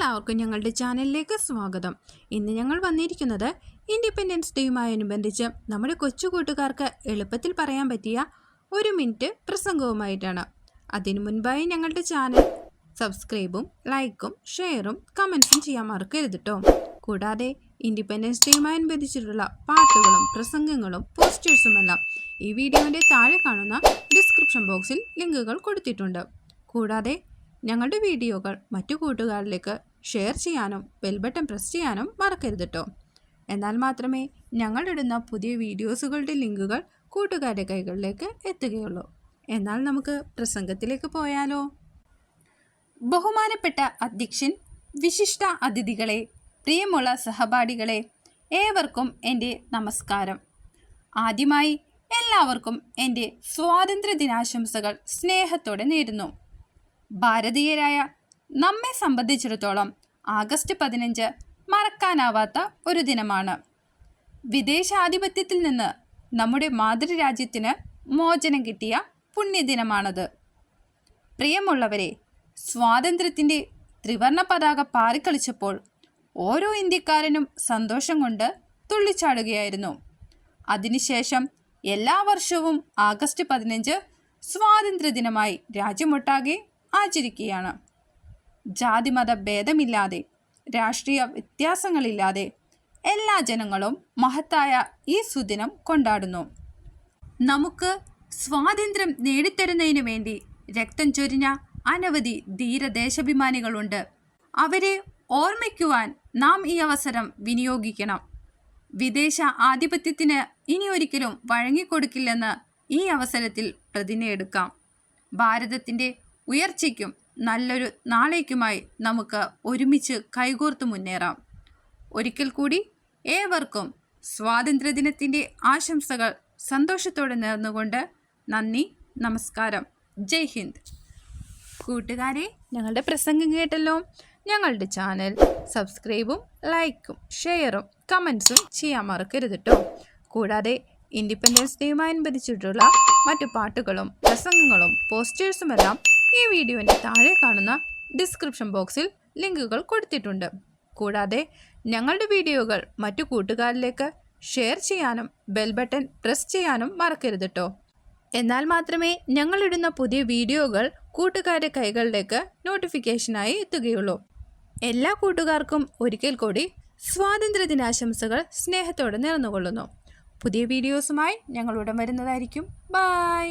എല്ലാവർക്കും ഞങ്ങളുടെ ചാനലിലേക്ക് സ്വാഗതം. ഇന്ന് ഞങ്ങൾ വന്നിരിക്കുന്നത് ഇൻഡിപെൻഡൻസ് ഡേയുമായോടനുബന്ധിച്ച് നമ്മുടെ കൊച്ചു കൂട്ടുകാർക്ക് എളുപ്പത്തിൽ പറയാൻ പറ്റിയ 1 മിനിറ്റ് പ്രസംഗവുമായിട്ടാണ്. അതിനു മുൻപായി ഞങ്ങളുടെ ചാനൽ സബ്സ്ക്രൈബും ലൈക്കും ഷെയറും കമൻസും ചെയ്യാൻ മറക്കരുത് കേട്ടോ. കൂടാതെ ഇൻഡിപെൻഡൻസ് ഡേയുമായോടനുബന്ധിച്ചിട്ടുള്ള പാട്ടുകളും പ്രസംഗങ്ങളും പോസ്റ്റേഴ്സുമെല്ലാം ഈ വീഡിയോയുടെ താഴെ കാണുന്ന ഡിസ്ക്രിപ്ഷൻ ബോക്സിൽ ലിങ്കുകൾ കൊടുത്തിട്ടുണ്ട്. കൂടാതെ ഞങ്ങളുടെ വീഡിയോകൾ മറ്റു കൂട്ടുകാരിലേക്ക് ഷെയർ ചെയ്യാനും ബെൽ ബട്ടൺ പ്രസ് ചെയ്യാനും മറക്കരുത് കേട്ടോ. എന്നാൽ മാത്രമേ ഞങ്ങളിടുന്ന പുതിയ വീഡിയോസുകളുടെ ലിങ്കുകൾ കൂട്ടുകാരുടെ കൈകളിലേക്ക് എത്തുകയുള്ളൂ. എന്നാൽ നമുക്ക് പ്രസംഗത്തിലേക്ക് പോയാലോ? ബഹുമാനപ്പെട്ട അധ്യക്ഷൻ, വിശിഷ്ട അതിഥികളെ, പ്രിയമുള്ള സഹപാഠികളെ, ഏവർക്കും എൻ്റെ നമസ്കാരം. ആദ്യമായി എല്ലാവർക്കും എൻ്റെ സ്വാതന്ത്ര്യ ദിനാശംസകൾ സ്നേഹത്തോടെ നേരുന്നു. ഭാരതീയരായ നമ്മെ സംബന്ധിച്ചിടത്തോളം ആഗസ്റ്റ് 15 മറക്കാനാവാത്ത ഒരു ദിനമാണ്. വിദേശാധിപത്യത്തിൽ നിന്ന് നമ്മുടെ മാതൃരാജ്യത്തിന് മോചനം കിട്ടിയ പുണ്യദിനമാണത്. പ്രിയമുള്ളവരെ, സ്വാതന്ത്ര്യത്തിൻ്റെ ത്രിവർണ പതാക പാറിക്കളിച്ചപ്പോൾ ഓരോ ഇന്ത്യക്കാരനും സന്തോഷം കൊണ്ട് തുള്ളിച്ചാടുകയായിരുന്നു. അതിനുശേഷം എല്ലാ വർഷവും ആഗസ്റ്റ് 15 സ്വാതന്ത്ര്യദിനമായി രാജ്യമൊട്ടാകെ ആചരിക്കുകയാണ്. ജാതിമത ഭേദമില്ലാതെ, രാഷ്ട്രീയ വ്യത്യാസങ്ങളില്ലാതെ എല്ലാ ജനങ്ങളും മഹത്തായ ഈ സുദിനം കൊണ്ടാടുന്നു. നമുക്ക് സ്വാതന്ത്ര്യം നേടിത്തരുന്നതിനു വേണ്ടി രക്തം ചൊരിഞ്ഞ അനവധി ധീരദേശാഭിമാനികളുണ്ട്. അവരെ ഓർമ്മിക്കുവാൻ നാം ഈ അവസരം വിനിയോഗിക്കണം. വിദേശ ആധിപത്യത്തിന് ഇനി ഒരിക്കലും വഴങ്ങിക്കൊടുക്കില്ലെന്ന് ഈ അവസരത്തിൽ പ്രതിജ്ഞയെടുക്കാം. ഭാരതത്തിൻ്റെ ഉയർച്ചയ്ക്കും നല്ലൊരു നാളേക്കുമായി നമുക്ക് ഒരുമിച്ച് കൈകോർത്ത് മുന്നേറാം. ഒരിക്കൽ കൂടി ഏവർക്കും സ്വാതന്ത്ര്യദിനത്തിൻ്റെ ആശംസകൾ സന്തോഷത്തോടെ നേർന്നുകൊണ്ട് നന്ദി, നമസ്കാരം, ജയ് ഹിന്ദ്. കൂട്ടുകാരെ, ഞങ്ങളുടെ പ്രസംഗം കേട്ടല്ലോ. ഞങ്ങളുടെ ചാനൽ സബ്സ്ക്രൈബും ലൈക്കും ഷെയറും കമൻസും ചെയ്യാൻ മറക്കരുത് കേട്ടോ. കൂടാതെ ഇൻഡിപെൻഡൻസ് ഡേയുമായോടനുബന്ധിച്ചിട്ടുള്ള മറ്റു പാട്ടുകളും പ്രസംഗങ്ങളും പോസ്റ്റേഴ്സുമെല്ലാം ഈ വീഡിയോൻ്റെ താഴെ കാണുന്ന ഡിസ്ക്രിപ്ഷൻ ബോക്സിൽ ലിങ്കുകൾ കൊടുത്തിട്ടുണ്ട്. കൂടാതെ ഞങ്ങളുടെ വീഡിയോകൾ മറ്റു കൂട്ടുകാരിലേക്ക് ഷെയർ ചെയ്യാനും ബെൽ ബട്ടൺ പ്രസ് ചെയ്യാനും മറക്കരുത് കേട്ടോ. എന്നാൽ മാത്രമേ ഞങ്ങളിടുന്ന പുതിയ വീഡിയോകൾ കൂട്ടുകാരുടെ കൈകളിലേക്ക് നോട്ടിഫിക്കേഷനായി എത്തുകയുള്ളൂ. എല്ലാ കൂട്ടുകാർക്കും ഒരിക്കൽ കൂടി സ്വാതന്ത്ര്യദിനാശംസകൾ സ്നേഹത്തോടെ നേർന്നുകൊള്ളുന്നു. പുതിയ വീഡിയോസുമായി ഞങ്ങൾ ഉടൻ വരുന്നതായിരിക്കും. ബൈ.